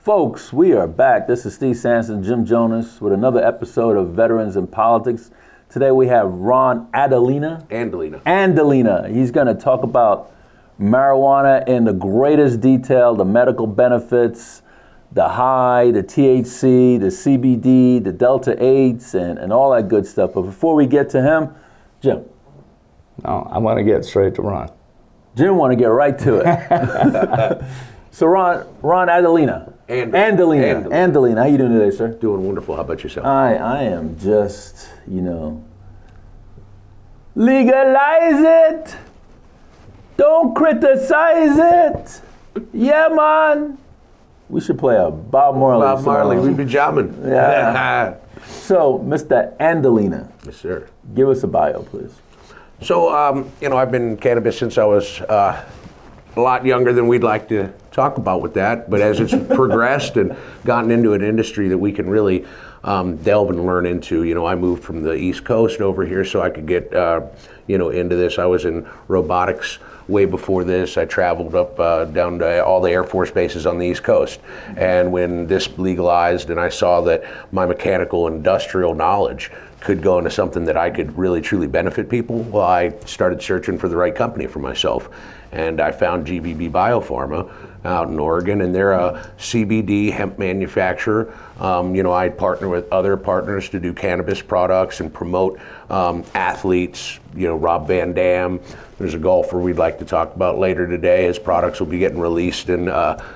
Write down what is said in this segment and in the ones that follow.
Folks, we are back. This is Steve Sanson, Jim Jonas, with another episode of Veterans in Politics. Today we have Ron Andolina. He's going to talk about marijuana in the greatest detail, the medical benefits, the high, the THC, the CBD, the Delta 8s, and all that good stuff. But before we get to him, Jim. No, I want to get straight to Ron. Jim want to get right to it. So Ron Andolina. Andolina. How you doing today, sir? Doing wonderful. How about yourself? I am just, legalize it. Don't criticize it. Yeah, man. We should play a Bob Marley song. Bob Marley, we'd be jamming. Yeah. So, Mr. Andolina. Yes, sir. Give us a bio, please. So, I've been in cannabis since I was a lot younger than we'd like to talk about with that. But as it's progressed and gotten into an industry that we can really delve and learn into, I moved from the East Coast over here so I could get, into this. I was in robotics way before this. I traveled up down to all the Air Force bases on the East Coast. And when this legalized and I saw that my mechanical industrial knowledge could go into something that I could really truly benefit people, well, I started searching for the right company for myself. And I found GVB Biopharma out in Oregon, and they're a CBD hemp manufacturer. I partner with other partners to do cannabis products and promote athletes, Rob Van Dam. There's a golfer we'd like to talk about later today. His products will be getting released in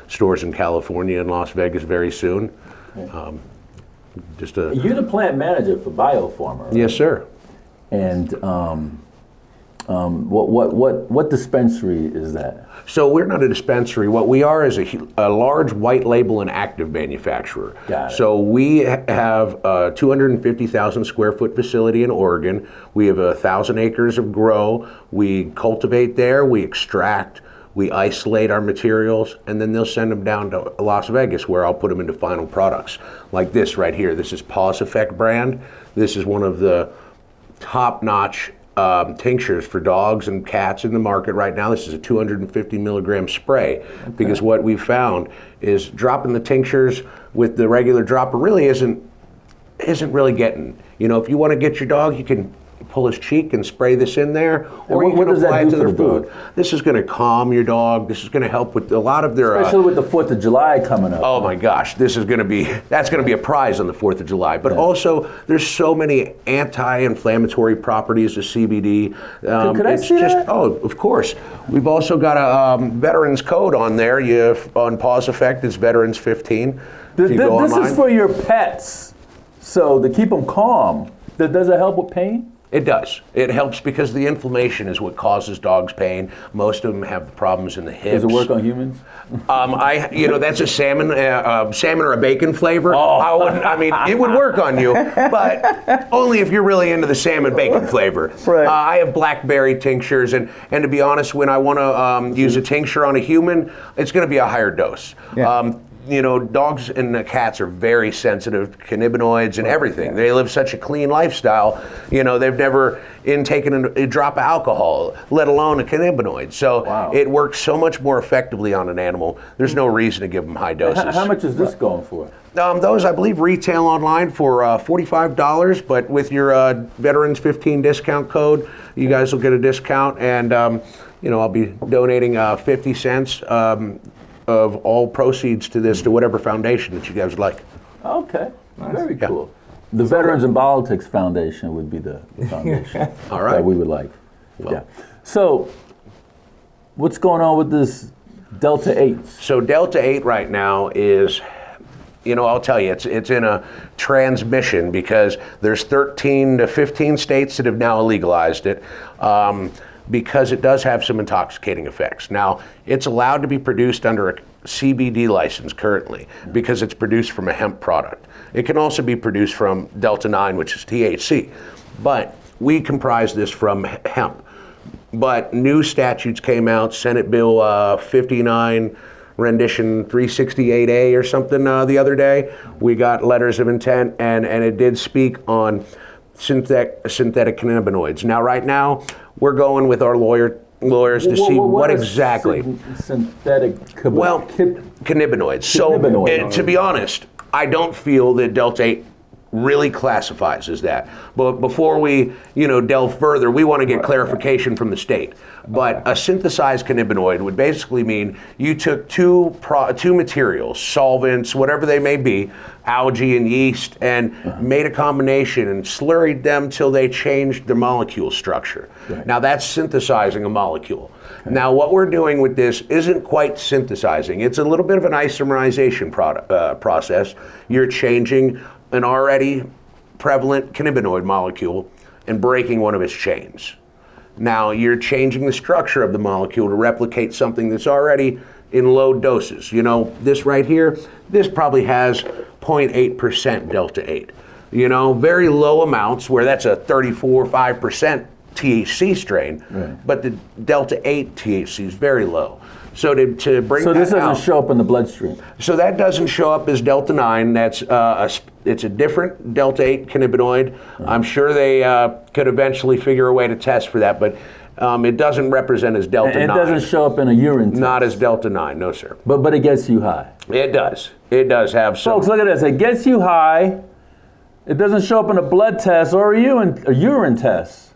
stores in California and Las Vegas very soon. You're the plant manager for Biopharma, right? Yes, sir. And what dispensary is that? So we're not a dispensary. What we are is a large white label and active manufacturer. Got it. So we have a 250,000 square foot facility in Oregon. We have 1,000 acres of grow. We cultivate there, we extract, we isolate our materials, and then they'll send them down to Las Vegas where I'll put them into final products. Like this right here. This is Pause Effect brand. This is one of the top-notch tinctures for dogs and cats in the market right now. This is a 250 milligram spray. Okay. Because what we found is dropping the tinctures with the regular dropper really isn't really getting. If you want to get your dog, you can pull his cheek and spray this in there, or you can apply it to their food. This is going to calm your dog. This is going to help with a lot of their... Especially with the 4th of July coming up. Oh my gosh, that's going to be a prize on the 4th of July. But also, there's so many anti-inflammatory properties of CBD. Could I see that? Oh, of course. We've also got a veterans code on there. On Pause Effect, it's Veterans 15. This is for your pets, so to keep them calm. Does it help with pain? It does. It helps because the inflammation is what causes dogs pain. Most of them have problems in the hips. Does it work on humans? That's a salmon or a bacon flavor. Oh. It would work on you, but only if you're really into the salmon bacon flavor. Right. I have blackberry tinctures, and to be honest, when I want to use a tincture on a human, it's going to be a higher dose. Yeah. Dogs and cats are very sensitive to cannabinoids and everything. Yeah. They live such a clean lifestyle. They've never taken a drop of alcohol, let alone a cannabinoid. So It works so much more effectively on an animal. There's no reason to give them high doses. How much is this going for? Those, I believe, retail online for $45, but with your Veterans 15 discount code, you guys will get a discount, and I'll be donating 50 cents of all proceeds to this to whatever foundation that you guys would like. Okay, very cool. The Veterans in Politics Foundation would be the foundation. All right. That we would like. Well. Yeah. So, what's going on with this Delta 8? So Delta 8 right now is, I'll tell you, it's in a transmission because there's 13 to 15 states that have now legalized it. Because it does have some intoxicating effects. Now, it's allowed to be produced under a CBD license currently because it's produced from a hemp product. It can also be produced from Delta 9, which is THC, but we comprise this from hemp. But new statutes came out, Senate Bill 59, rendition 368A or something the other day. We got letters of intent, and it did speak on synthetic cannabinoids. Now, right now, we're going with our lawyer lawyers to see what is exactly. Synthetic Cannabinoids. So, to be honest, I don't feel that Delta 8 really classifies as that. But before we, delve further, we want to get clarification from the state. But a synthesized cannabinoid would basically mean you took two materials, solvents, whatever they may be, algae and yeast, and made a combination and slurried them till they changed the molecule structure. Right. Now that's synthesizing a molecule. Okay. Now what we're doing with this isn't quite synthesizing. It's a little bit of an isomerization process. You're changing an already prevalent cannabinoid molecule and breaking one of its chains. Now you're changing the structure of the molecule to replicate something that's already in low doses. This right here, this probably has 0.8% Delta 8. Very low amounts where that's a 34-5% THC strain, right. But the Delta 8 THC is very low. So to bring this that doesn't show up in the bloodstream. So that doesn't show up as Delta 9. That's it's a different Delta 8 cannabinoid. Right. I'm sure they could eventually figure a way to test for that, but it doesn't represent as Delta 9. It doesn't show up in a urine test. Not as Delta 9, no sir. But it gets you high. It does. It does have some. Folks, look at this. It gets you high. It doesn't show up in a blood test or a urine test.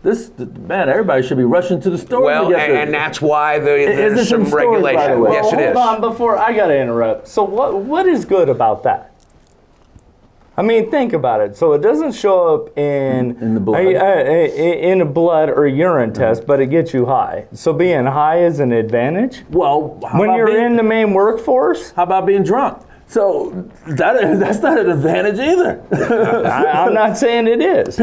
Everybody should be rushing to the store. Well, and that's why there's some regulation. Yes, it is. Hold on, before I got to interrupt. So what is good about that? I mean, think about it. So it doesn't show up in the blood, in a blood or urine test, but it gets you high. So being high is an advantage. Well, when you're in the main workforce, how about being drunk? So that's not an advantage either. I'm not saying it is.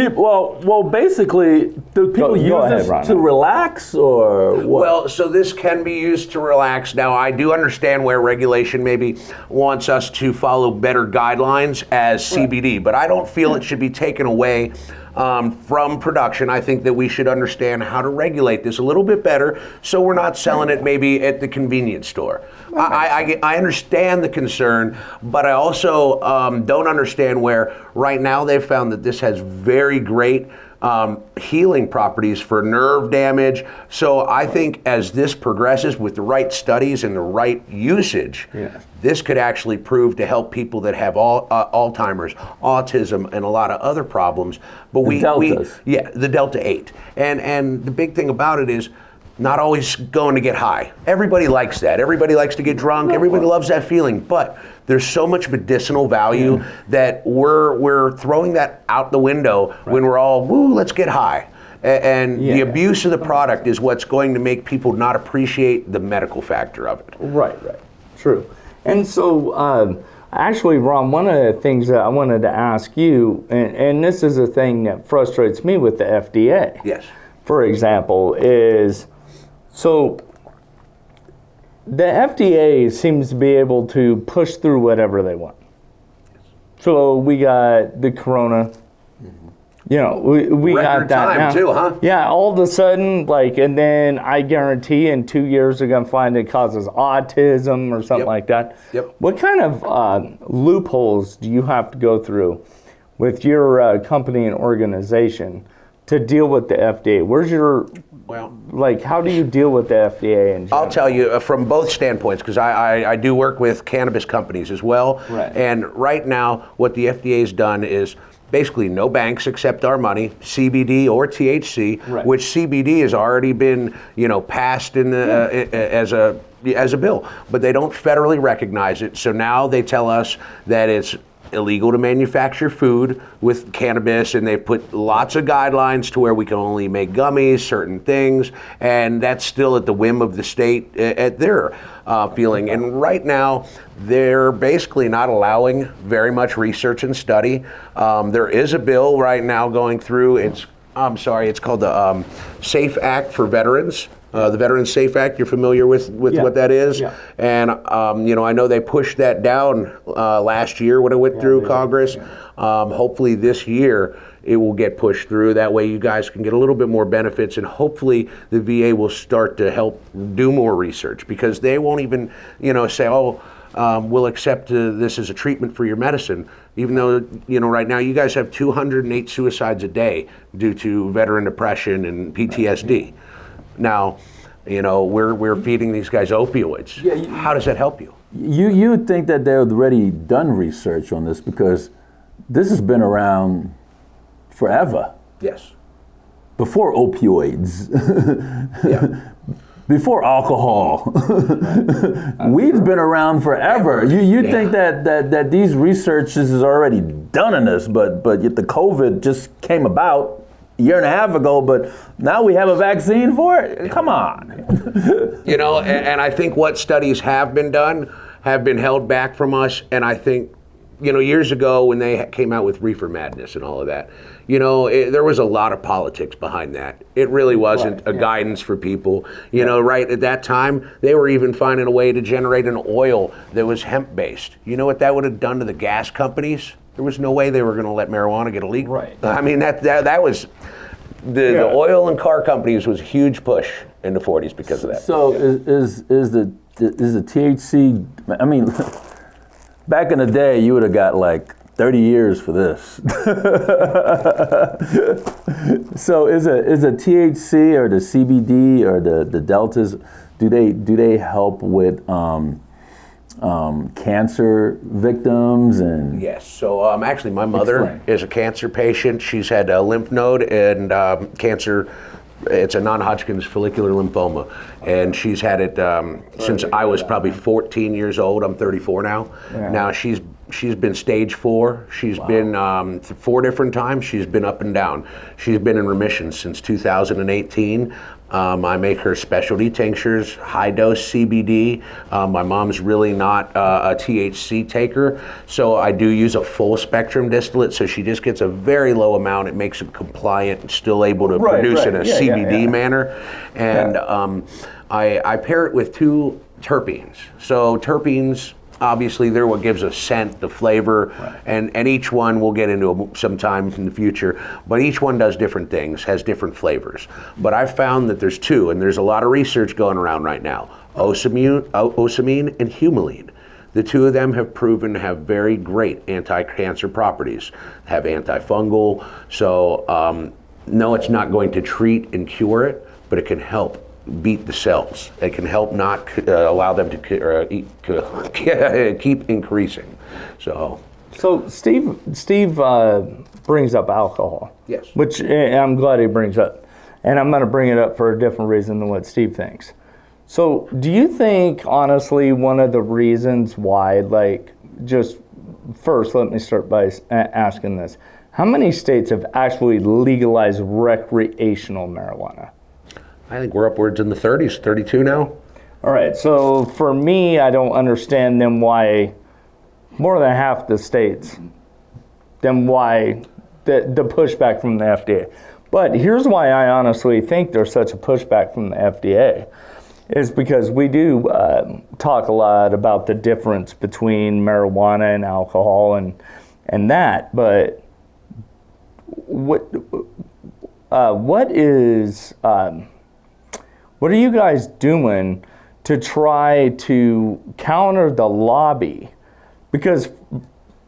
Basically, do people use this to relax or what? Well, so this can be used to relax. Now, I do understand where regulation maybe wants us to follow better guidelines as CBD, but I don't feel it should be taken away from production. I think that we should understand how to regulate this a little bit better so we're not selling it maybe at the convenience store. I understand the concern, but I also don't understand where right now they've found that this has very great healing properties for nerve damage. So I think as this progresses with the right studies and the right usage, this could actually prove to help people that have Alzheimer's, autism, and a lot of other problems. But the Delta 8. And the big thing about it is not always going to get high. Everybody likes that. Everybody likes to get drunk. Everybody loves that feeling. But there's so much medicinal value that we're throwing that out the window when we're all, woo, let's get high. And the abuse of the product is what's going to make people not appreciate the medical factor of it. Right. True. And so, actually, Ron, one of the things that I wanted to ask you, and this is a thing that frustrates me with the FDA. Yes. For example, is so the FDA seems to be able to push through whatever they want. So we got the corona. We got that time now. Too, huh? Yeah, all of a sudden, and then I guarantee in 2 years they're going to find it causes autism or something like that. Yep. What kind of loopholes do you have to go through with your company and organization to deal with the FDA? Where's your, how do you deal with the FDA in general? I'll tell you from both standpoints, because I do work with cannabis companies as well. Right. And right now, what the FDA has done is basically no banks accept our money, CBD or THC, which CBD has already been, passed in the as a bill, but they don't federally recognize it. So now they tell us that it's illegal to manufacture food with cannabis, and they've put lots of guidelines to where we can only make gummies, certain things, and that's still at the whim of the state at their feeling. And right now, they're basically not allowing very much research and study. There is a bill right now going through. It's called the SAFE Act for Veterans. The Veterans Safe Act, you're familiar with what that is? Yeah. And, I know they pushed that down last year when it went through Congress. Hopefully this year it will get pushed through. That way you guys can get a little bit more benefits, and hopefully the VA will start to help do more research, because they won't even, say, we'll accept this as a treatment for your medicine, even though, right now you guys have 208 suicides a day due to veteran depression and PTSD. Now, We're feeding these guys opioids. Yeah, how does that help you? You would think that they've already done research on this because this has been around forever. Yes. Before opioids. Yeah. Before alcohol. Weed's been around forever. You think that these researches is already done in this, but yet the COVID just came about a year and a half ago, but now we have a vaccine for it? Come on. And I think what studies have been done have been held back from us, and I think, years ago when they came out with reefer madness and all of that, there was a lot of politics behind that. It really wasn't a guidance for people. Right at that time, they were even finding a way to generate an oil that was hemp-based. You know what that would have done to the gas companies? There was no way they were going to let marijuana get illegal. Right. I mean, that was, the oil and car companies was a huge push in the 40s because of that. So is the THC, I mean, back in the day, you would have got like 30 years for this. So is a THC or the CBD or the deltas, do they help with cancer victims? And yes. So actually, my mother is a cancer patient. She's had a lymph node and cancer. It's a non-Hodgkin's follicular lymphoma, and she's had it since I was probably 14 years old. I'm 34 now. Yeah. Now she's been stage 4. She's been 4 different times. She's been up and down. She's been in remission since 2018. I make her specialty tinctures, high dose CBD. My mom's really not a THC taker, so I do use a full spectrum distillate, so she just gets a very low amount. It makes it compliant and still able to produce in a CBD manner. And I pair it with 2 terpenes. So terpenes, obviously, they're what gives a scent, the flavor, and each one we'll get into sometime in the future, but each one does different things, has different flavors. But I've found that there's 2, and there's a lot of research going around right now, osamine and humulene. The 2 of them have proven to have very great anti-cancer properties, have antifungal, so no, it's not going to treat and cure it, but it can help beat the cells. It can help not allow them to keep increasing. So Steve brings up alcohol. Yes. Which I'm glad he brings up. And I'm going to bring it up for a different reason than what Steve thinks. So do you think, honestly, one of the reasons why, just first, let me start by asking this. How many states have actually legalized recreational marijuana? I think we're upwards in the 30s, 32 now. All right, so for me, I don't understand then why more than half the states, then why the pushback from the FDA. But here's why I honestly think there's such a pushback from the FDA, is because we do talk a lot about the difference between marijuana and alcohol and that, but what are you guys doing to try to counter the lobby? Because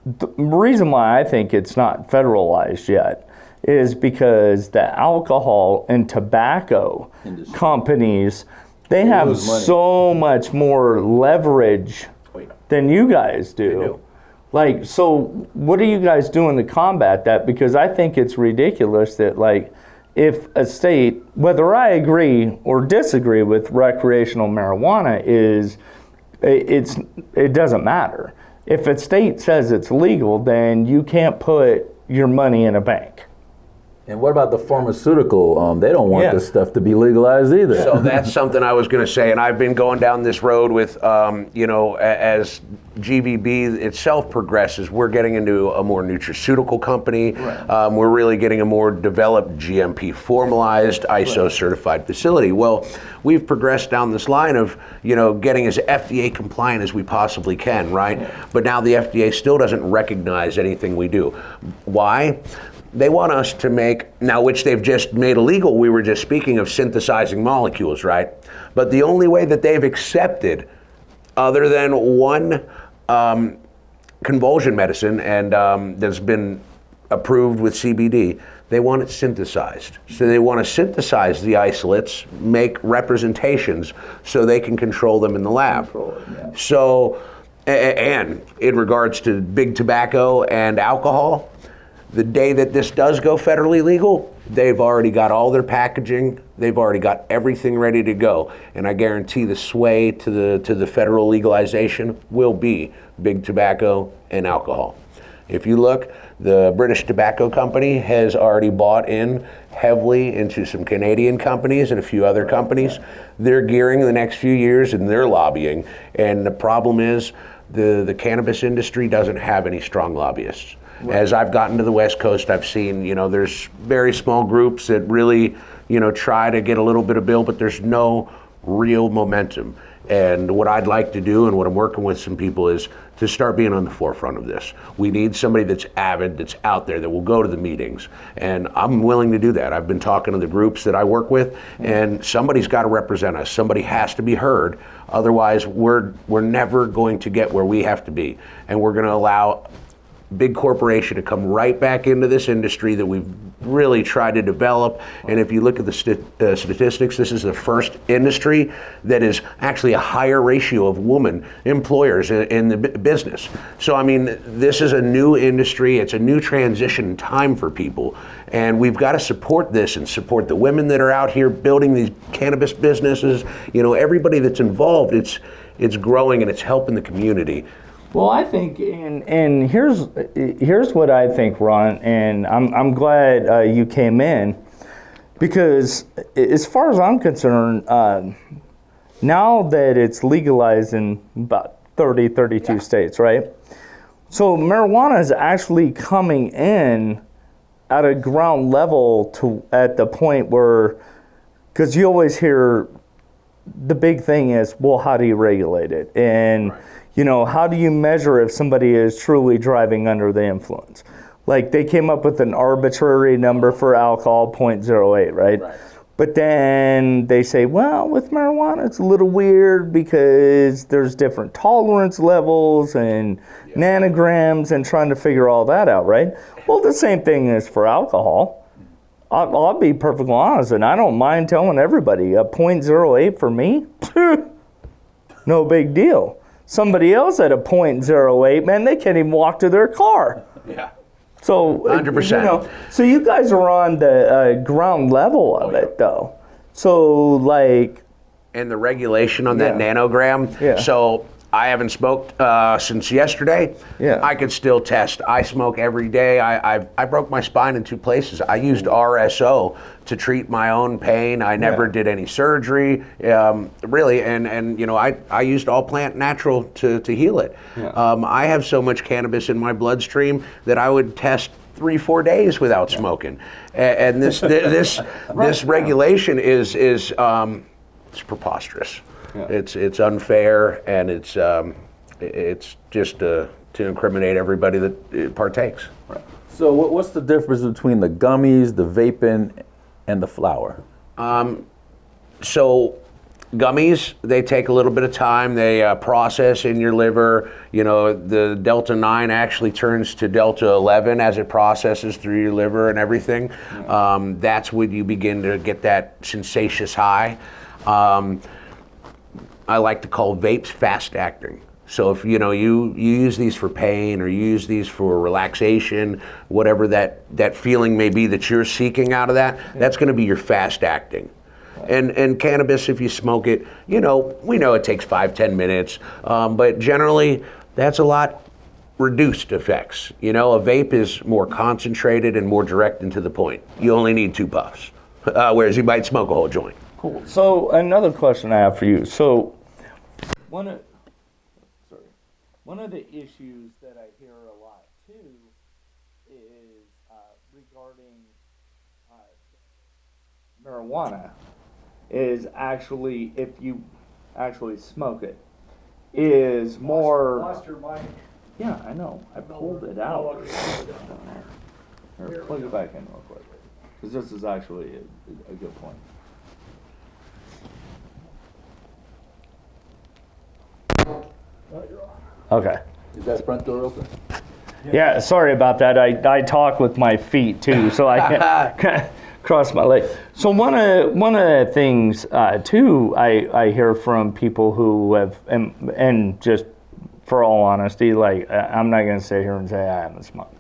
the reason why I think it's not federalized yet is because the alcohol and tobacco companies, they have so much more leverage than you guys do. So what are you guys doing to combat that? Because I think it's ridiculous that if a state, whether I agree or disagree with recreational marijuana, it doesn't matter. If a state says it's legal, then you can't put your money in a bank. And what about the pharmaceutical? They don't want this stuff to be legalized either. So that's something I was going to say, and I've been going down this road with, as GVB itself progresses, we're getting into a more nutraceutical company. Right. We're really getting a more developed GMP formalized, ISO certified facility. Well, we've progressed down this line of, getting as FDA compliant as we possibly can, right? Yeah. But now the FDA still doesn't recognize anything we do. Why? They want us to make, now which they've just made illegal, we were just speaking of synthesizing molecules, right? But the only way that they've accepted, other than one convulsion medicine, and there's been approved with CBD. They want it synthesized. So they want to synthesize the isolates, make representations so they can control them in the lab. So, and in regards to big tobacco and alcohol, the day that this does go federally legal, they've already got all their packaging, they've already got everything ready to go. And I guarantee the sway to the federal legalization will be big tobacco and alcohol. If you look, the British Tobacco Company has already bought in heavily into some Canadian companies and a few other companies. They're gearing the next few years and they're lobbying. And the problem is the cannabis industry doesn't have any strong lobbyists. Right. As I've gotten to the West Coast, I've seen, there's very small groups that really, try to get a little bit of bill, but there's no real momentum. And what I'd like to do, and what I'm working with some people, is to start being on the forefront of this. We need somebody that's avid, that's out there, that will go to the meetings. And I'm willing to do that. I've been talking to the groups that I work with, and somebody's got to represent us. Somebody has to be heard. Otherwise, we're never going to get where we have to be. And we're going to allow big corporation to come right back into this industry that we've really tried to develop. And if you look at the statistics, this is the first industry that is actually a higher ratio of women employers in the business. So I mean, this is a new industry, it's a new transition time for people, and we've got to support this and support the women that are out here building these cannabis businesses. Everybody that's involved, it's growing and it's helping the community. Well, I think, and here's what I think, Ron, and I'm glad you came in, because as far as I'm concerned, now that it's legalized in about 32 states, right? So marijuana is actually coming in at a ground level at the point where, because you always hear the big thing is, well, how do you regulate it? And how do you measure if somebody is truly driving under the influence? Like, they came up with an arbitrary number for alcohol, 0.08, right? But then they say, well, with marijuana, it's a little weird because there's different tolerance levels and nanograms, and trying to figure all that out, right? Well, the same thing is for alcohol. I'll be perfectly honest, and I don't mind telling everybody, a 0.08 for me, no big deal. Somebody else at a 0.08, man, they can't even walk to their car. Yeah. So 100%. So you guys are on the ground level of it, though. So and the regulation on that nanogram. Yeah. So I haven't smoked since yesterday. Yeah. I could still test. I smoke every day. I broke my spine in 2 places. I used RSO to treat my own pain. I never did any surgery, really, and I used all plant natural to heal it. Yeah. I have so much cannabis in my bloodstream that I would test 3-4 days without smoking, and this regulation is it's preposterous. Yeah. It's unfair, and it's just to incriminate everybody that partakes. Right. So what's the difference between the gummies, the vaping, and the flower? So gummies, they take a little bit of time. They process in your liver. The Delta 9 actually turns to Delta 11 as it processes through your liver and everything. That's when you begin to get that sensacious high. I like to call vapes fast acting. So if you use these for pain, or you use these for relaxation, whatever that feeling may be that you're seeking out of that, that's going to be your fast acting. And cannabis, if you smoke it, we know it takes 5-10 minutes, but generally that's a lot reduced effects. A vape is more concentrated and more direct and to the point. You only need 2 puffs, whereas you might smoke a whole joint. Cool. So another question I have for you. So one of the issues that I hear a lot too is regarding marijuana is actually, if you actually smoke it, is more. Lost your mic. Yeah, I know. I pulled it out. Here, plug it back in real quick, because this is actually a good point. Okay. Is that front door open? Yeah, sorry about that. I talk with my feet too, so I can't cross my leg. So one of the things too, I hear from people who have, and just for all honesty, like I'm not gonna sit here and say I haven't smoked.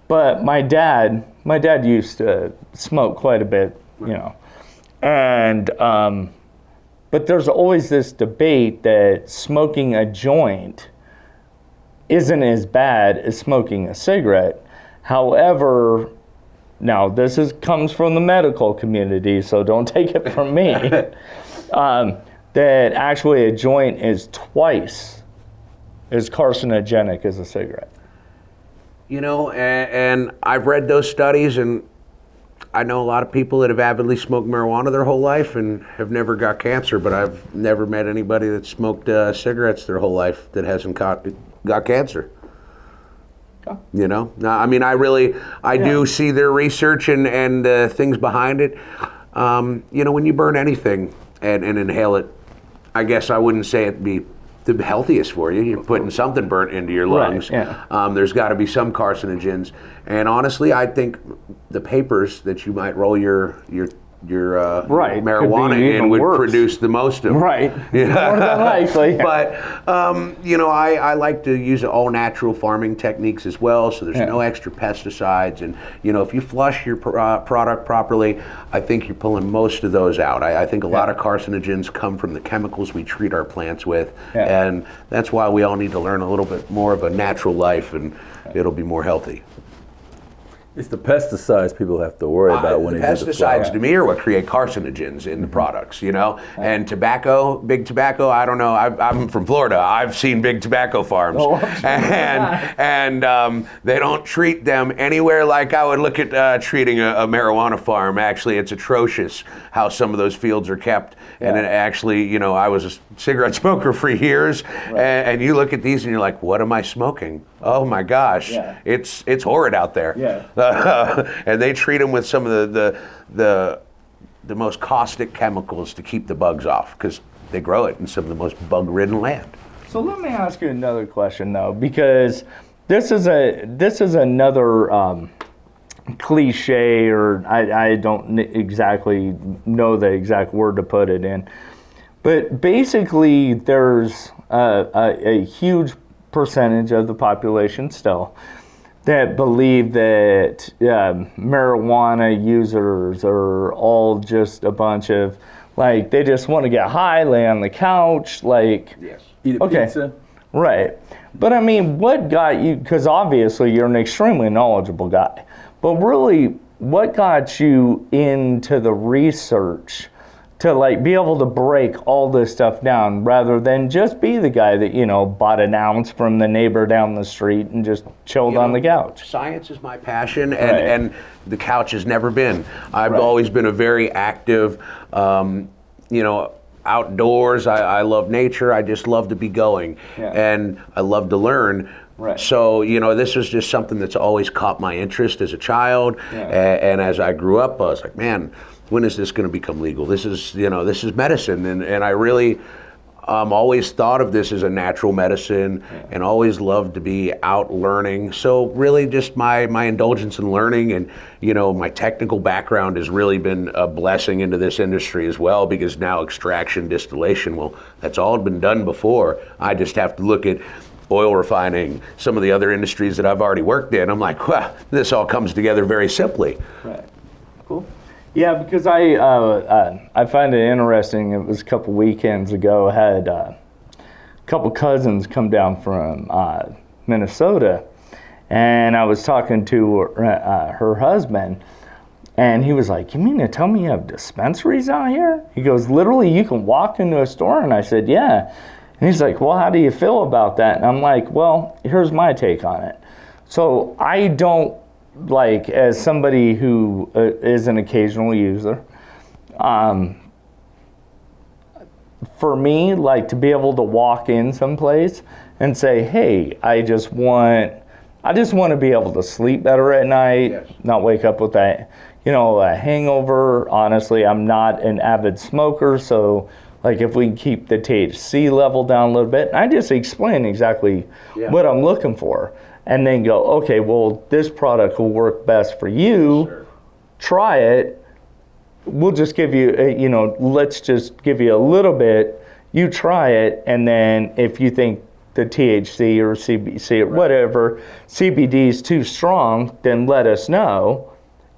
But my dad used to smoke quite a bit, you know, and but there's always this debate that smoking a joint isn't as bad as smoking a cigarette. However, now this comes from the medical community, so don't take it from me, that actually a joint is twice as carcinogenic as a cigarette. You know, and I've read those studies, and I know a lot of people that have avidly smoked marijuana their whole life and have never got cancer, but I've never met anybody that smoked cigarettes their whole life that hasn't got cancer. Oh. You know, I mean, I do see their research and things behind it. You know, when you burn anything and inhale it, I guess I wouldn't say it'd be the healthiest for you. You're putting something burnt into your lungs. Right, yeah. There's got to be some carcinogens. And honestly, I think the papers that you might roll your marijuana in would produce the most of it. Right. Yeah. More than likely. But, you know, I like to use all natural farming techniques as well, so there's no extra pesticides. And, you know, if you flush your product properly, I think you're pulling most of those out. I think a lot of carcinogens come from the chemicals we treat our plants with. Yeah. And that's why we all need to learn a little bit more of a natural life, and it'll be more healthy. It's the pesticides people have to worry about when they do the flower. Pesticides to me are what create carcinogens in the products, you know. And tobacco, big tobacco, I don't know. I'm from Florida. I've seen big tobacco farms, and they don't treat them anywhere like I would look at treating a marijuana farm. Actually, it's atrocious how some of those fields are kept. And it actually, you know, I was a cigarette smoker for years, and you look at these and you're like, what am I smoking? Oh my gosh, it's horrid out there. Yeah. And they treat them with some of the most caustic chemicals to keep the bugs off, because they grow it in some of the most bug-ridden land. So let me ask you another question though, because this is another cliche, or I don't exactly know the exact word to put it in, but basically there's a huge percentage of the population still that believe that marijuana users are all just a bunch of, like, they just want to get high, lay on the couch, like, eat a pizza. Right. But I mean, what got you, because obviously you're an extremely knowledgeable guy, but really what got you into the research to, like, be able to break all this stuff down rather than just be the guy that, you know, bought an ounce from the neighbor down the street and just chilled on the couch? Science is my passion, and the couch has never been. I've always been a very active, you know, outdoors. I love nature. I just love to be going, and I love to learn. Right. So, you know, this was just something that's always caught my interest as a child, and as I grew up, I was like, man, when is this going to become legal? This is, you know, this is medicine, and I really always thought of this as a natural medicine, and always loved to be out learning. So really just my indulgence in learning, and, you know, my technical background has really been a blessing into this industry as well, because now extraction, distillation, well, that's all been done before. I just have to look at oil refining, some of the other industries that I've already worked in. I'm like, well, this all comes together very simply. Right. Cool. Yeah, because I find it interesting. It was a couple weekends ago. I had a couple cousins come down from Minnesota, and I was talking to her husband, and he was like, "You mean to tell me you have dispensaries out here?" He goes, "Literally, you can walk into a store." And I said, "Yeah." And he's like, "Well, how do you feel about that?" And I'm like, "Well, here's my take on it. So I don't, like, as somebody who is an occasional user, for me, like, to be able to walk in someplace and say, hey, I just want to be able to sleep better at night, not wake up with that, you know, a hangover. Honestly, I'm not an avid smoker, so Like if we can keep the THC level down a little bit. I just explain exactly what I'm looking for, and then go, okay, well, this product will work best for you. Sure. Try it. We'll just give you, let's just give you a little bit. You try it, and then if you think the THC or CBC or whatever, CBD is too strong, then let us know.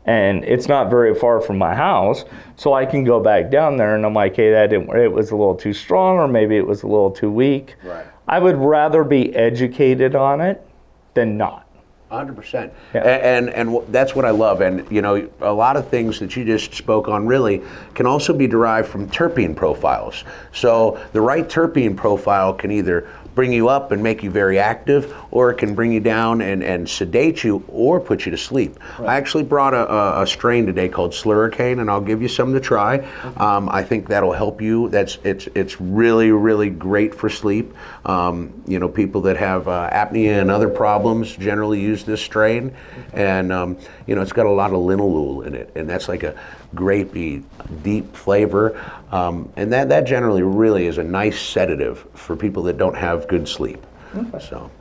And it's not very far from my house, so I can go back down there and I'm like, hey, it was a little too strong, or maybe it was a little too weak. Right. I would rather be educated on it than not. 100%. Yeah. And that's what I love. And, a lot of things that you just spoke on really can also be derived from terpene profiles. So the right terpene profile can either bring you up and make you very active, or it can bring you down and sedate you or put you to sleep. Right. I actually brought a strain today called Slurricane, and I'll give you some to try. Okay. I think that'll help you. It's really, really great for sleep. People that have apnea and other problems generally use this strain, and it's got a lot of linalool in it, and that's like a grapey, deep flavor, and that generally really is a nice sedative for people that don't have good sleep. Okay. So,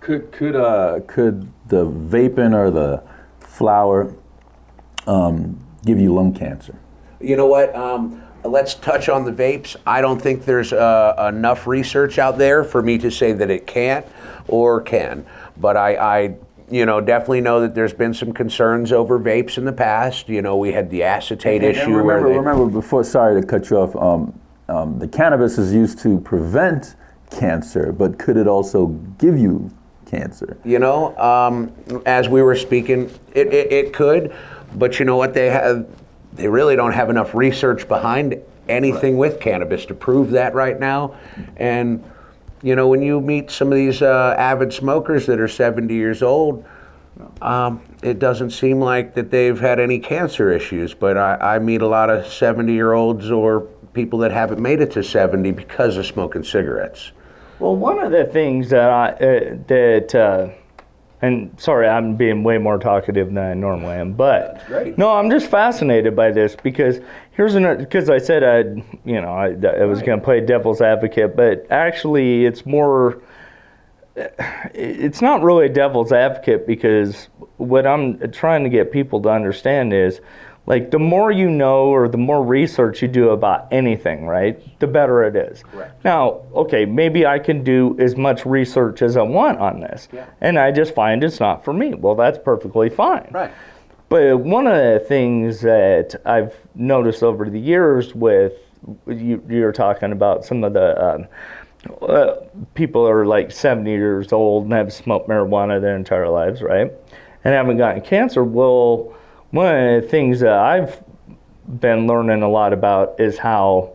could the vaping or the flower give you lung cancer? You know what? Let's touch on the vapes. I don't think there's enough research out there for me to say that it can't or can, but I definitely know that there's been some concerns over vapes in the past. We had the acetate issue. Remember before, sorry to cut you off, the cannabis is used to prevent cancer, but could it also give you cancer? As we were speaking, it could, but you know what, they really don't have enough research behind anything with cannabis to prove that right now. And when you meet some of these avid smokers that are 70 years old, it doesn't seem like that they've had any cancer issues, but I meet a lot of 70-year-olds or people that haven't made it to 70 because of smoking cigarettes. Well, one of the things that and sorry, I'm being way more talkative than I normally am, but that's great. No, I'm just fascinated by this because because I said I was going to play devil's advocate, but actually it's not really devil's advocate, because what I'm trying to get people to understand is, like, the more you know or the more research you do about anything, right, the better it is. Correct. Now, okay, maybe I can do as much research as I want on this, and I just find it's not for me. Well, that's perfectly fine. Right. But one of the things that I've noticed over the years with, you're talking about some of the people are like 70 years old and have smoked marijuana their entire lives, right, and haven't gotten cancer. Well, one of the things that I've been learning a lot about is how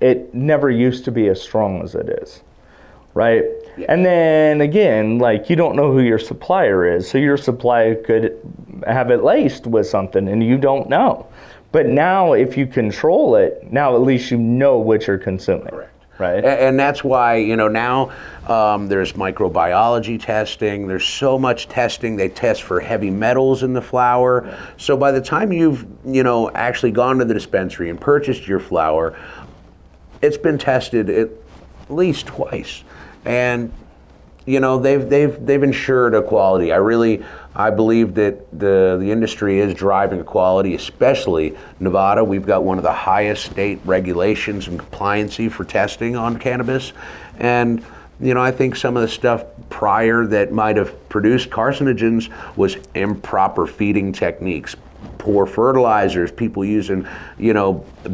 it never used to be as strong as it is, right? Yeah. And then again, like, you don't know who your supplier is, so your supplier could have it laced with something and you don't know. But now if you control it, now at least you know what you're consuming. Correct. Right. And that's why, now there's microbiology testing. There's so much testing. They test for heavy metals in the flower. Yeah. So by the time you've, actually gone to the dispensary and purchased your flower, it's been tested at least twice. And, they've ensured a quality. I believe that the industry is driving quality, especially Nevada. We've got one of the highest state regulations and compliancy for testing on cannabis. And, I think some of the stuff prior that might have produced carcinogens was improper feeding techniques, poor fertilizers, people using,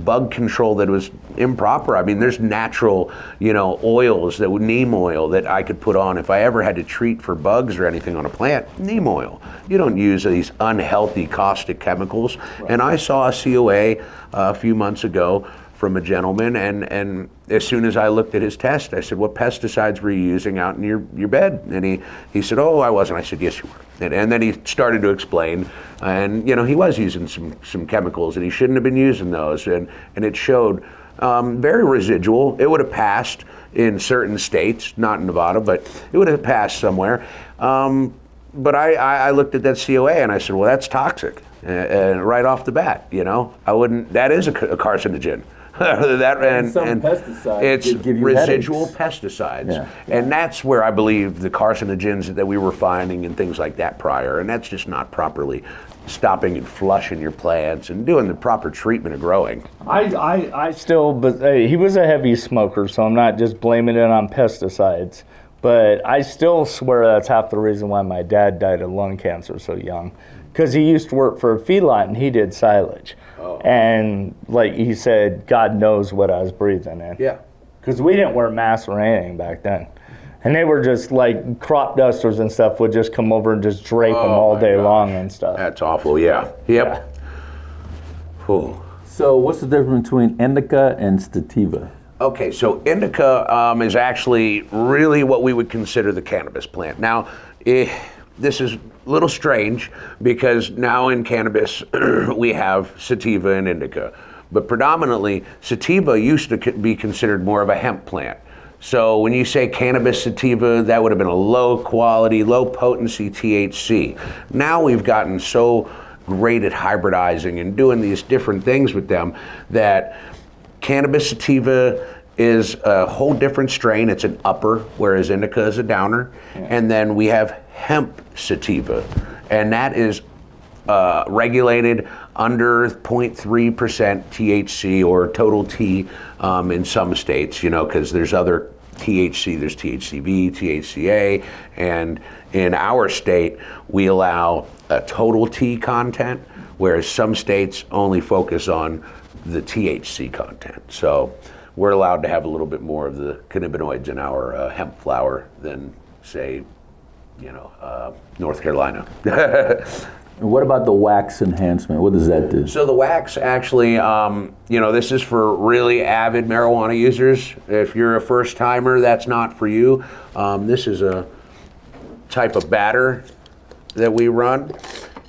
bug control that was improper. I mean, there's natural, oils that would, neem oil, that I could put on if I ever had to treat for bugs or anything on a plant. Neem oil. You don't use these unhealthy caustic chemicals. Right. And I saw a COA a few months ago from a gentleman, and as soon as I looked at his test, I said, what pesticides were you using out in your bed? And he said, oh, I wasn't. I said, yes, you were. And then he started to explain, and he was using some chemicals, and he shouldn't have been using those, and it showed very residual. It would have passed in certain states, not in Nevada, but it would have passed somewhere. But I looked at that COA and I said, well, that's toxic, and right off the bat, I wouldn't. That is a carcinogen. and some pesticides it's give you residual headaches. Pesticides. Yeah. And that's where I believe the carcinogens that we were finding and things like that prior, and that's just not properly stopping and flushing your plants and doing the proper treatment of growing. I still, but he was a heavy smoker, so I'm not just blaming it on pesticides. But I still swear that's half the reason why my dad died of lung cancer so young. Because he used to work for a feedlot and he did silage. Oh. And like he said, God knows what I was breathing in. Yeah. Because we didn't wear masks or anything back then. And they were just like crop dusters and stuff would just come over and just drape them all day long and stuff. That's awful, yeah. Yep. Yeah. So what's the difference between Endica and Stativa? Okay, so Indica is actually really what we would consider the cannabis plant. Now, this is a little strange because now in cannabis we have sativa and indica, but predominantly sativa used to be considered more of a hemp plant. So when you say cannabis sativa, that would have been a low quality, low potency THC. Now we've gotten so great at hybridizing and doing these different things with them that cannabis sativa is a whole different strain. It's an upper, whereas indica is a downer. Yeah. And then we have hemp sativa, and that is regulated under 0.3% THC or total T in some states, you know, because there's other THC, there's THCV, THCA, and in our state, we allow a total T content, whereas some states only focus on the THC content. So we're allowed to have a little bit more of the cannabinoids in our hemp flower than, say, you know, North Carolina. And what about the wax enhancement? What does that do? So the wax actually, you know, this is for really avid marijuana users. If you're a first timer, that's not for you. This is a type of batter that we run.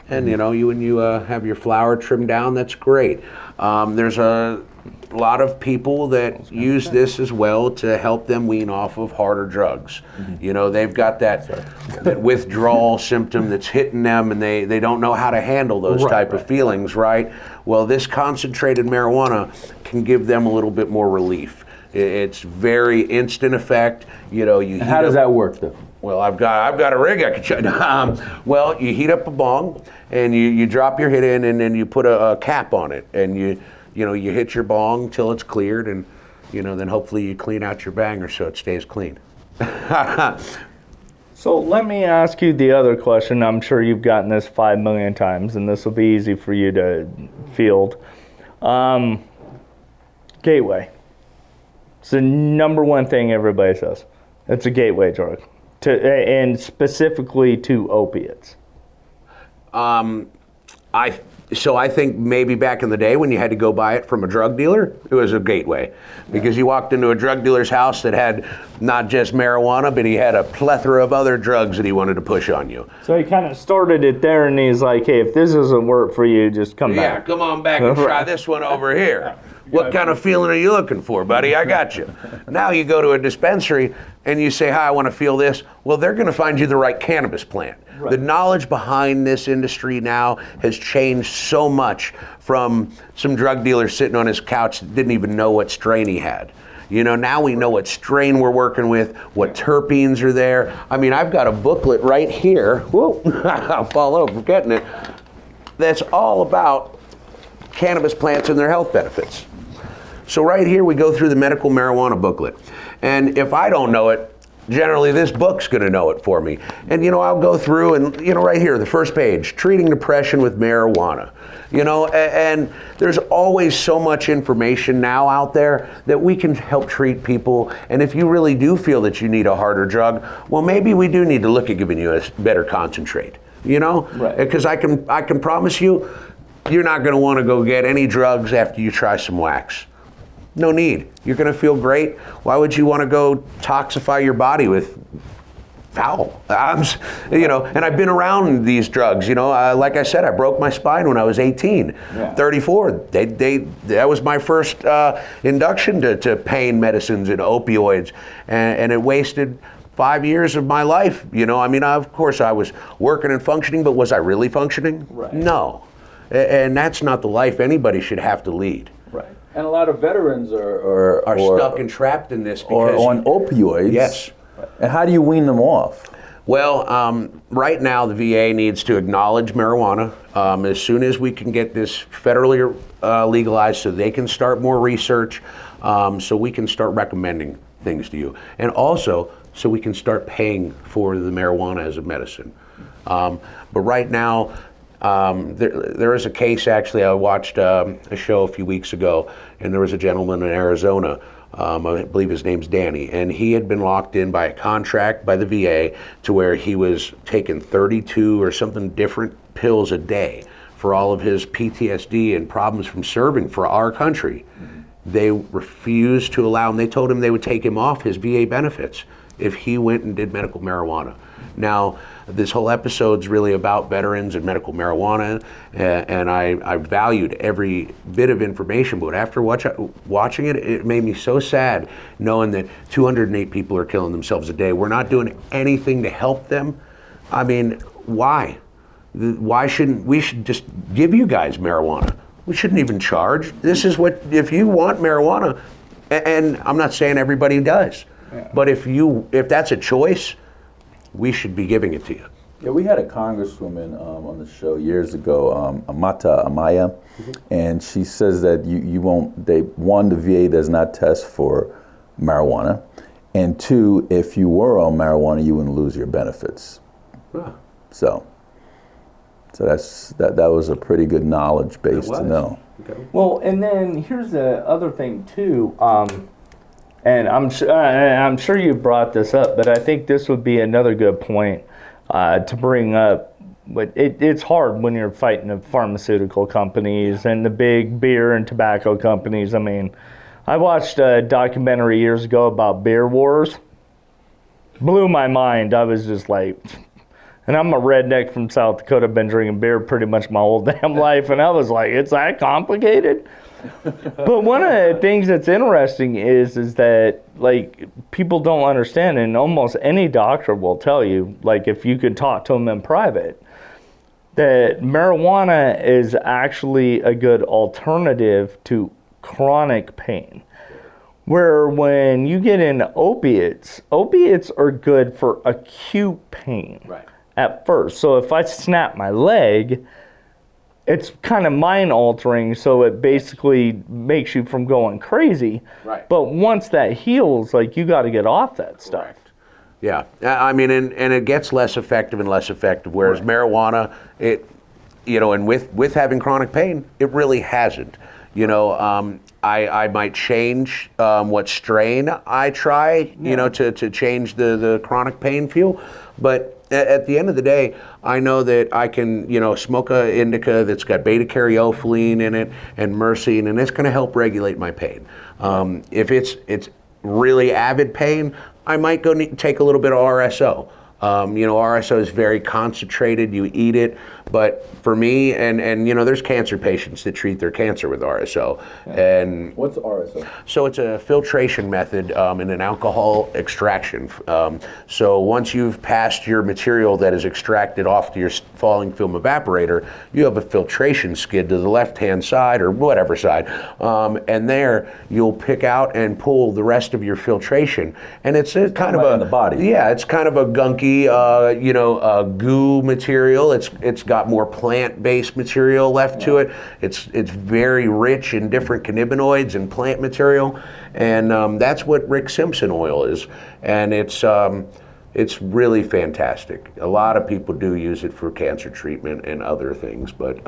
And you know, when you have your flower trimmed down, that's great. There's a lot of people that use this as well to help them wean off of harder drugs. Mm-hmm. You know, they've got that withdrawal symptom that's hitting them, and they don't know how to handle those type of feelings, right? Well, this concentrated marijuana can give them a little bit more relief. It's very instant effect. You know, you. How does that work, though? Well, I've got a rig I can show you. Well, you heat up a bong, and you drop your hit in, and then you put a cap on it, and you know, you hit your bong till it's cleared, and you know, then hopefully you clean out your banger so it stays clean. So let me ask you the other question. I'm sure you've gotten this 5 million times, and this will be easy for you to field. Gateway. It's the number one thing everybody says. It's a gateway drug, and specifically to opiates. So I think maybe back in the day when you had to go buy it from a drug dealer, it was a gateway. Because you walked into a drug dealer's house that had not just marijuana, but he had a plethora of other drugs that he wanted to push on you. So he kind of started it there, and he's like, hey, if this doesn't work for you, just come back. Yeah, come on back and try this one over here. What kind of feeling are you looking for, buddy? I got you. Now you go to a dispensary and you say, hi, I want to feel this. Well, they're going to find you the right cannabis plant. Right. The knowledge behind this industry now has changed so much from some drug dealer sitting on his couch that didn't even know what strain he had. You know, now we know what strain we're working with, what terpenes are there. I mean, I've got a booklet right here. Whoa, I'll fall over getting it. That's all about cannabis plants and their health benefits. So right here we go through the medical marijuana booklet. And if I don't know it, generally this book's gonna know it for me. And you know, I'll go through and, you know, right here, the first page, treating depression with marijuana. You know, and there's always so much information now out there that we can help treat people. And if you really do feel that you need a harder drug, well, maybe we do need to look at giving you a better concentrate, you know? Right. Because I can promise you, you're not gonna wanna go get any drugs after you try some wax. No need. You're going to feel great. Why would you want to go toxify your body with foul? You know, and I've been around these drugs. You know, like I said, I broke my spine when I was 18. Yeah. 34. That was my first induction to pain medicines and opioids, and it wasted 5 years of my life. You know, I mean, of course I was working and functioning, but was I really functioning? Right. No. And that's not the life anybody should have to lead. Right. And a lot of veterans are stuck and trapped in this or because on opioids. Yes. And how do you wean them off? Well, right now the VA needs to acknowledge marijuana as soon as we can get this federally legalized, so they can start more research, so we can start recommending things to you, and also so we can start paying for the marijuana as a medicine. But right now, there is a case. Actually, I watched a show a few weeks ago, and there was a gentleman in Arizona. I believe his name's Danny, and he had been locked in by a contract by the VA to where he was taking 32 or something different pills a day for all of his PTSD and problems from serving for our country. Mm-hmm. They refused to allow him. They told him they would take him off his VA benefits if he went and did medical marijuana. Now, this whole episode's really about veterans and medical marijuana, and I valued every bit of information, but after watching it, it made me so sad knowing that 208 people are killing themselves a day. We're not doing anything to help them. I mean, why? Why shouldn't we should just give you guys marijuana? We shouldn't even charge. This is what, if you want marijuana, and I'm not saying everybody does, but if that's a choice, we should be giving it to you. Yeah, we had a congresswoman on the show years ago, Amata Amaya, and she says that you won't. The VA does not test for marijuana, and two, if you were on marijuana, you wouldn't lose your benefits. Huh. So that was a pretty good knowledge base to know. Okay. Well, and then here's the other thing too. And I'm sure you brought this up, but I think this would be another good point to bring up. But it's hard when you're fighting the pharmaceutical companies and the big beer and tobacco companies. I mean, I watched a documentary years ago about beer wars. Blew my mind. I was just like, and I'm a redneck from South Dakota, been drinking beer pretty much my whole damn life, and I was like, it's that complicated? But one of the things that's interesting is that, like, people don't understand, and almost any doctor will tell you, like, if you could talk to them in private, that marijuana is actually a good alternative to chronic pain. Where when you get into opiates are good for acute pain at first. So if I snap my leg, it's kind of mind altering, so it basically makes you from going crazy. Right. But once that heals, like, you got to get off that stuff. Correct. Yeah, I mean, and it gets less effective and less effective. Whereas marijuana, and with having chronic pain, it really hasn't. I might change what strain I try, to change the chronic pain feel, but at the end of the day, I know that I can, smoke a indica that's got beta-caryophyllene in it and myrcene, and it's going to help regulate my pain. If it's really avid pain, I might go take a little bit of RSO. RSO is very concentrated. You eat it, but for me, and there's cancer patients that treat their cancer with RSO. And what's RSO? So it's a filtration method in an alcohol extraction. So once you've passed your material that is extracted off to your falling film evaporator, you have a filtration skid to the left-hand side or whatever side, and there you'll pick out and pull the rest of your filtration, and it's a kind of in the body. Yeah, it's kind of a gunky, goo material. It's got more plant-based material left to it. It's very rich in different cannabinoids and plant material, and that's what Rick Simpson oil is, and it's really fantastic. A lot of people do use it for cancer treatment and other things, but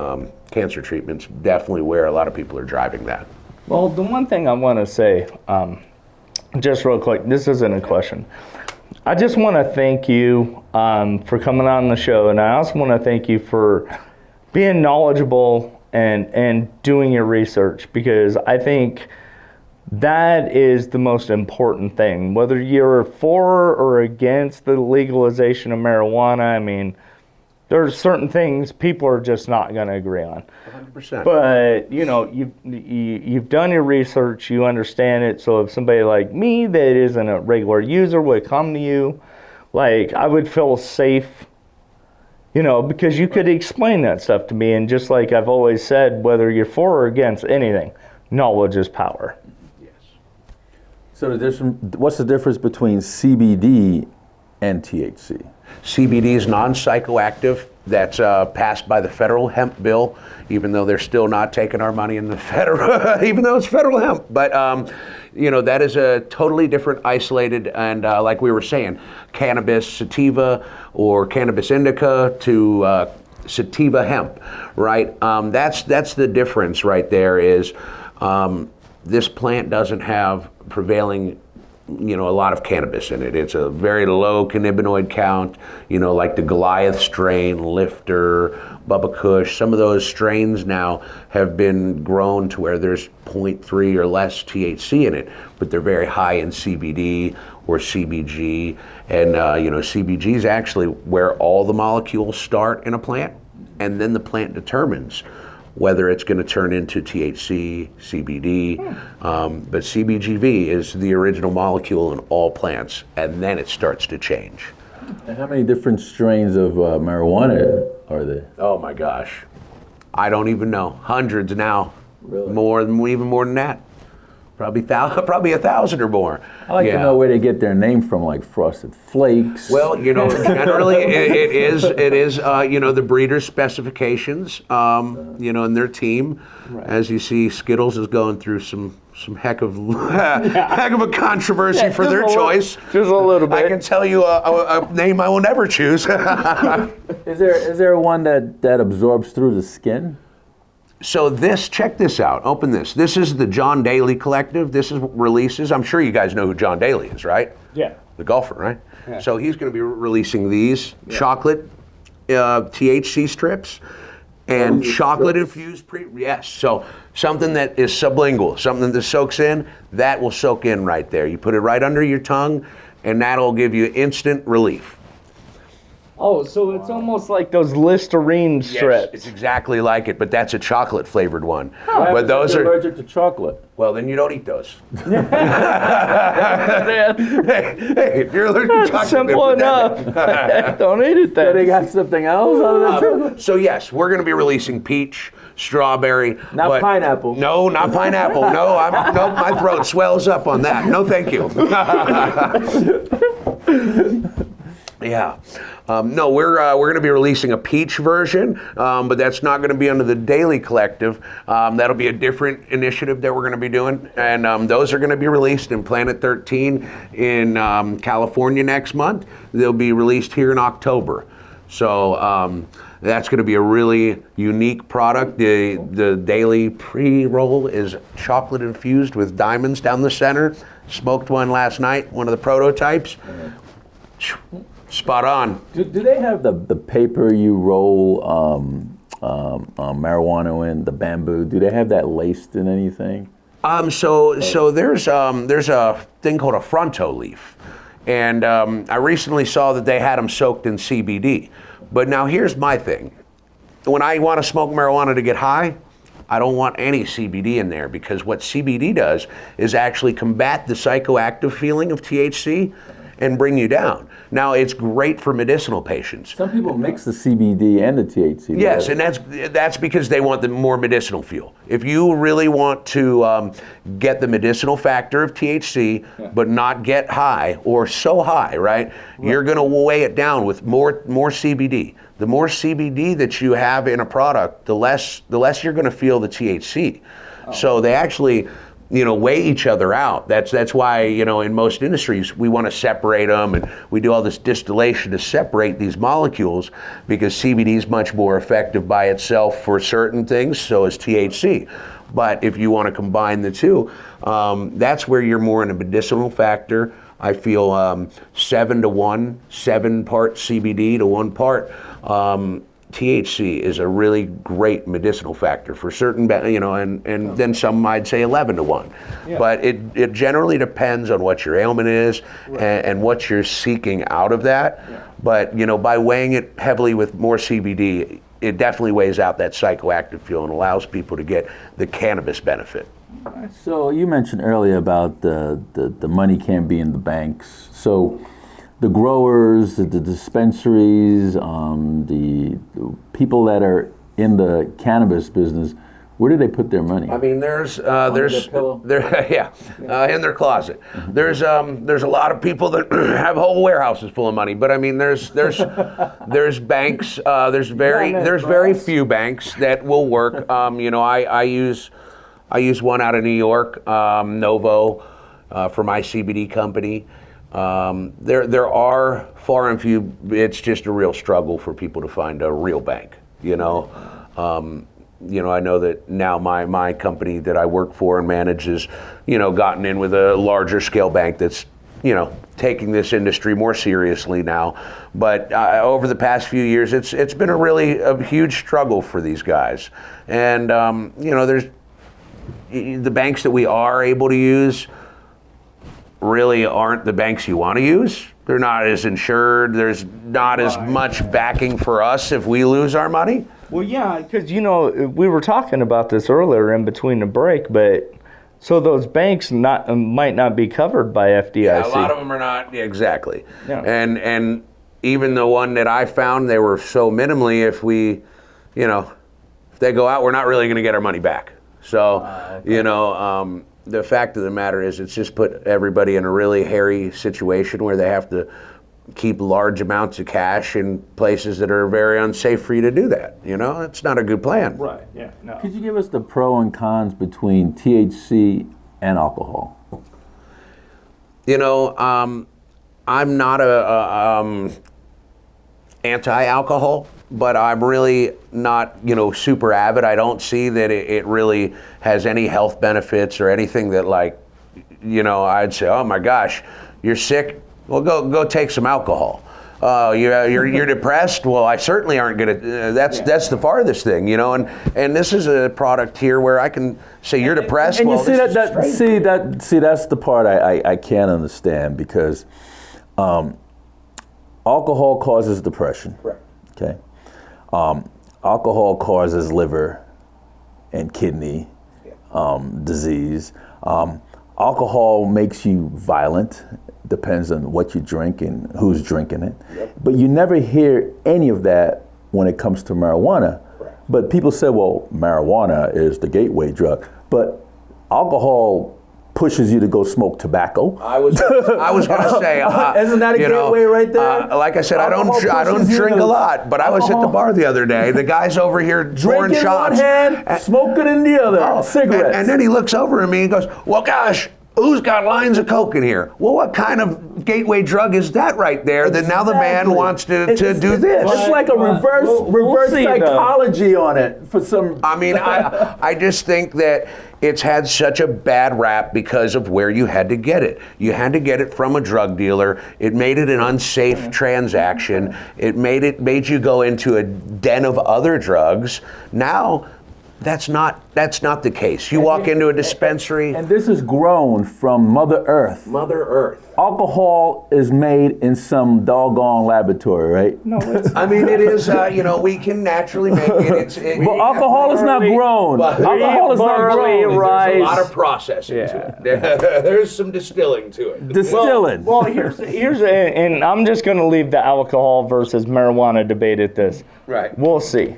cancer treatment's definitely where a lot of people are driving that. Well, the one thing I want to say, just real quick, this isn't a question. I just want to thank you for coming on the show, and I also want to thank you for being knowledgeable and doing your research, because I think that is the most important thing. Whether you're for or against the legalization of marijuana, I mean, there's certain things people are just not going to agree on. 100%. But, you've done your research, you understand it, so if somebody like me that isn't a regular user would come to you, like, I would feel safe, because you could explain that stuff to me, and just like I've always said, whether you're for or against anything, knowledge is power. So what's the difference between CBD and THC? CBD is non-psychoactive. That's passed by the federal hemp bill, even though they're still not taking our money in the federal, even though it's federal hemp. But that is a totally different, isolated, and like we were saying, cannabis sativa or cannabis indica to sativa hemp, right? That's the difference right there. Is this plant doesn't have prevailing, a lot of cannabis in it. It's a very low cannabinoid count, like the Goliath strain, Lifter, Bubba Kush. Some of those strains now have been grown to where there's 0.3 or less THC in it, but they're very high in CBD or CBG. And, CBG is actually where all the molecules start in a plant, and then the plant determines whether it's going to turn into THC, CBD, but CBGV is the original molecule in all plants, and then it starts to change. And how many different strains of marijuana are there? Oh my gosh, I don't even know. Hundreds now. Really? Even more than that. Probably 1,000 or more. I like to know where they get their name from, like Frosted Flakes. Well, generally it is the breeder's specifications, and their team. Right. As you see, Skittles is going through some heck of a controversy for their choice. Just a little bit. I can tell you a name I will never choose. Is there one that absorbs through the skin? So check this out. Open this. This is the John Daly Collective. This is releases. I'm sure you guys know who John Daly is, right? Yeah. The golfer, right? Yeah. So he's going to be releasing these chocolate THC strips and chocolate infused yes. So something that is sublingual, something that soaks in, that will soak in right there. You put it right under your tongue, and that'll give you instant relief. Oh, so it's almost like those Listerine strips. Yes, it's exactly like it, but that's a chocolate flavored one. Oh. But those are allergic to chocolate. Well, then you don't eat those. Hey, if you're allergic to chocolate, simple enough. Don't eat it then. So they got something else other than chocolate? So yes, we're going to be releasing peach, strawberry. Not pineapple. No, not pineapple. No, my throat swells up on that. No, thank you. Yeah. No, we're going to be releasing a peach version, but that's not going to be under the Daily Collective. That'll be a different initiative that we're going to be doing, and those are going to be released in Planet 13 in California next month. They'll be released here in October. So that's going to be a really unique product. The Daily pre-roll is chocolate infused with diamonds down the center. Smoked one last night, one of the prototypes. Spot on. Do they have the paper you roll marijuana in, the bamboo? Do they have that laced in anything? So there's a thing called a fronto leaf, and I recently saw that they had them soaked in CBD. But now here's my thing: when I want to smoke marijuana to get high, I don't want any CBD in there, because what CBD does is actually combat the psychoactive feeling of THC and bring you down. Now, it's great for medicinal patients. Some people mix the CBD and the THC. Yes, and that's because they want the more medicinal feel. If you really want to get the medicinal factor of THC, but not get high or so high, right? You're going to weigh it down with more CBD. The more CBD that you have in a product, the less you're going to feel the THC. Oh. So they actually weigh each other out. That's why, in most industries, we want to separate them, and we do all this distillation to separate these molecules, because CBD is much more effective by itself for certain things, so is THC. But if you want to combine the two, that's where you're more in a medicinal factor. I feel 7 to 1, 7 part CBD to 1 part THC is a really great medicinal factor for certain, and then some I'd say 11 to 1. Yeah. But it generally depends on what your ailment is, and what you're seeking out of that. Yeah. But by weighing it heavily with more CBD, it definitely weighs out that psychoactive feel and allows people to get the cannabis benefit. So you mentioned earlier about the money can't be in the banks. So the growers, the dispensaries, the people that are in the cannabis business, Where do they put their money? I mean, there's their pillow? in their closet. There's a lot of people that have whole warehouses full of money, but I mean, there's banks. There's very few banks that will work. I use one out of New York, Novo, for my CBD company. There are far and few. It's just a real struggle for people to find a real bank. I know that now my company that I work for and manage has, gotten in with a larger scale bank that's, taking this industry more seriously now. But over the past few years, it's been a huge struggle for these guys. And, there's the banks that we are able to use really aren't the banks you want to use. They're not as insured. There's not as much backing for us if we lose our money. Well, yeah, because, we were talking about this earlier in between the break, but so those banks might not be covered by FDIC. Yeah, a lot of them are not. Yeah, exactly. Yeah. And even the one that I found, they were so minimally, if if they go out, we're not really going to get our money back. So, okay. The fact of the matter is it's just put everybody in a really hairy situation where they have to keep large amounts of cash in places that are very unsafe for you to do that. It's not a good plan. Right, yeah. No. Could you give us the pro and cons between THC and alcohol? I'm not a anti-alcohol, but I'm really not, super avid. I don't see that it really has any health benefits or anything that I'd say, oh my gosh, you're sick? Well, go take some alcohol. You're depressed? Well, I certainly aren't gonna. That's the farthest thing, And this is a product here where I can say you're depressed. And you see that's the part I can't understand, because alcohol causes depression. Correct. Okay. Alcohol causes liver and kidney disease. Alcohol makes you violent. Depends on what you drink and who's drinking it. Yep. But you never hear any of that when it comes to marijuana. Correct. But people say, well, marijuana is the gateway drug. But alcohol pushes you to go smoke tobacco. I was going to say, isn't that a gateway right there? Like I said, I don't drink a lot, but I was at the bar the other day. The guy's over here pouring shots, drinking one hand, smoking in the other, cigarettes. And then he looks over at me and goes, well, gosh, who's got lines of coke in here? Well, what kind of gateway drug is that right there that now the man wants to do this? It's like a reverse psychology on it for some. I mean, I just think that it's had such a bad rap because of where you had to get it. You had to get it from a drug dealer. It made it an unsafe transaction. It made you go into a den of other drugs. Now, that's not the case. You walk into a dispensary. And this is grown from Mother Earth. Mother Earth. Alcohol is made in some doggone laboratory, right? No, it's I mean, it is, we can naturally make it. But alcohol is not grown. Alcohol is not grown. There's a lot of processing to it. There's some distilling to it. Distilling. Well, here's and I'm just going to leave the alcohol versus marijuana debate at this. Right. We'll see.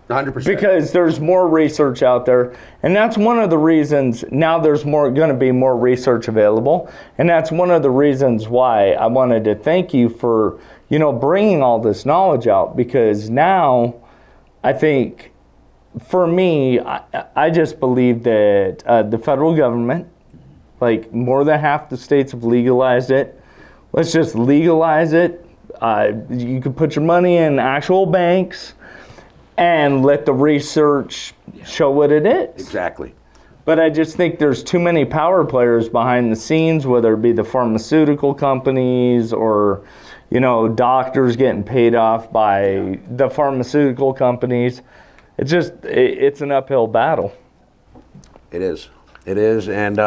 100%. Because there's more research out there, and that's one of the reasons now there's going to be more research available, and that's one of the reasons why I wanted to thank you for bringing all this knowledge out, because now I think for me I just believe that the federal government, like more than half the states have legalized it. Let's just legalize it. You can put your money in actual banks and let the research show what it is. Exactly. But I just think there's too many power players behind the scenes, whether it be the pharmaceutical companies or, doctors getting paid off by the pharmaceutical companies. It's an uphill battle. It is. And,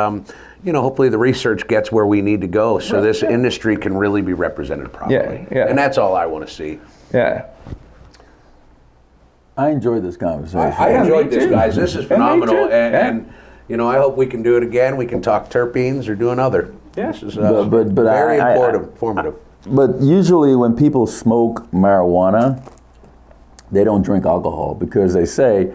hopefully the research gets where we need to go so this industry can really be represented properly. Yeah. And that's all I want to see. Yeah. I enjoyed this conversation. I enjoyed this, guys. This is phenomenal. And I hope we can do it again. We can talk terpenes or do another. Yeah. This is very informative. But usually when people smoke marijuana, they don't drink alcohol because they say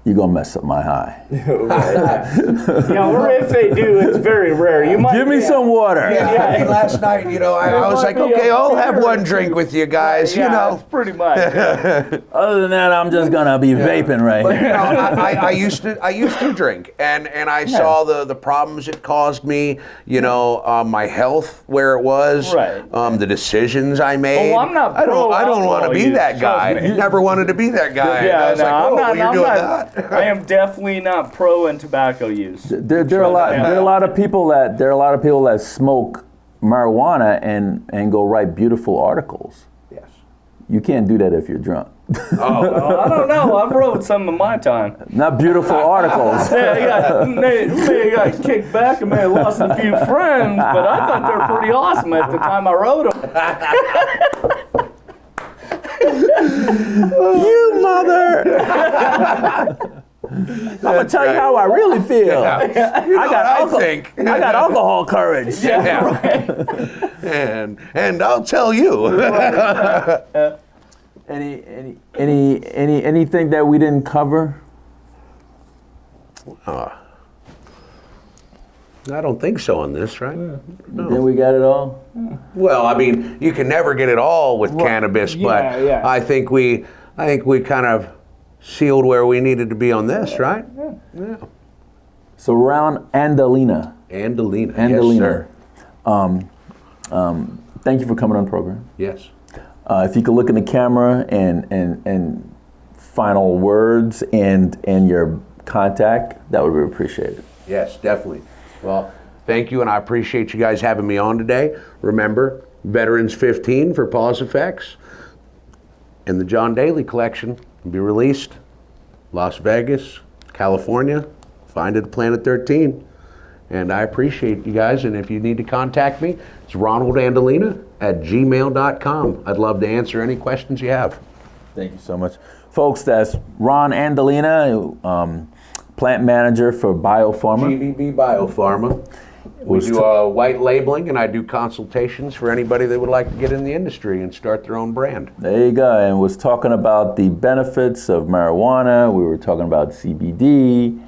you're gonna mess up my high. Yeah, or if they do, it's very rare. You might Give me some water. Yeah, last night, I was like, okay, I'll have one drink with you guys, That's pretty much. Other than that, I'm just gonna be vaping right But, here. I used to drink, and I saw the problems it caused me. My health where it was, Right. The decisions I made. Oh, I'm not I don't want to be that guy. trust me. You never wanted to be that guy. Yeah, I was no, like, I'm not. you're I'm doing not. that. I am definitely not pro in tobacco use. There are a lot of people that smoke marijuana and go write beautiful articles. Yes. You can't do that if you're drunk. Well, I don't know. I've wrote some in my time. Not beautiful articles. May got kicked back and may have lost a few friends, but I thought they were pretty awesome at the time I wrote them. You mother! I'm gonna tell you how I really feel. I got alcohol courage. And I'll tell you. Anything that we didn't cover? I don't think so on this, right? No. Then we got it all. Well, I mean, you can never get it all with cannabis, but I think we kind of sealed where we needed to be on this, right? Yeah. So Ron Andolina. Andolina. Yes, sir. Thank you for coming on the program. Yes. If you could look in the camera and final words and your contact, that would be appreciated. Yes, definitely. Well, thank you, and I appreciate you guys having me on today. Remember, Veterans 15 for Pause Effects, and the John Daly collection will be released Las Vegas, California. Find it at Planet 13. And I appreciate you guys, and if you need to contact me, it's ronaldandolina@gmail.com. I'd love to answer any questions you have. Thank you so much. Folks, that's Ron Andolina, Plant Manager for Biopharma. GVB Biopharma. We do white labeling, and I do consultations for anybody that would like to get in the industry and start their own brand. There you go. And was talking about the benefits of marijuana. We were talking about CBD.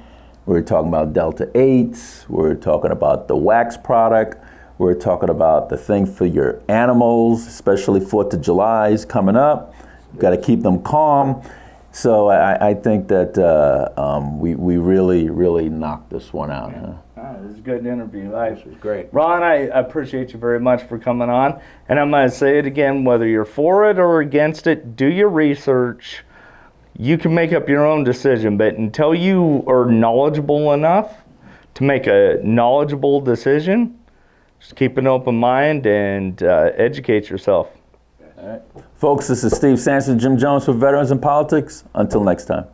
We were talking about Delta 8s. We were talking about the wax product. We were talking about the thing for your animals, especially 4th of July is coming up. You've got to keep them calm. So I think that we really knocked this one out. Huh? It was a good interview. This was great. Ron, I appreciate you very much for coming on. And I'm going to say it again, whether you're for it or against it, do your research. You can make up your own decision, but until you are knowledgeable enough to make a knowledgeable decision, just keep an open mind and educate yourself. All right. Folks, this is Steve Sanson, Jim Jones for Veterans in Politics. Until next time.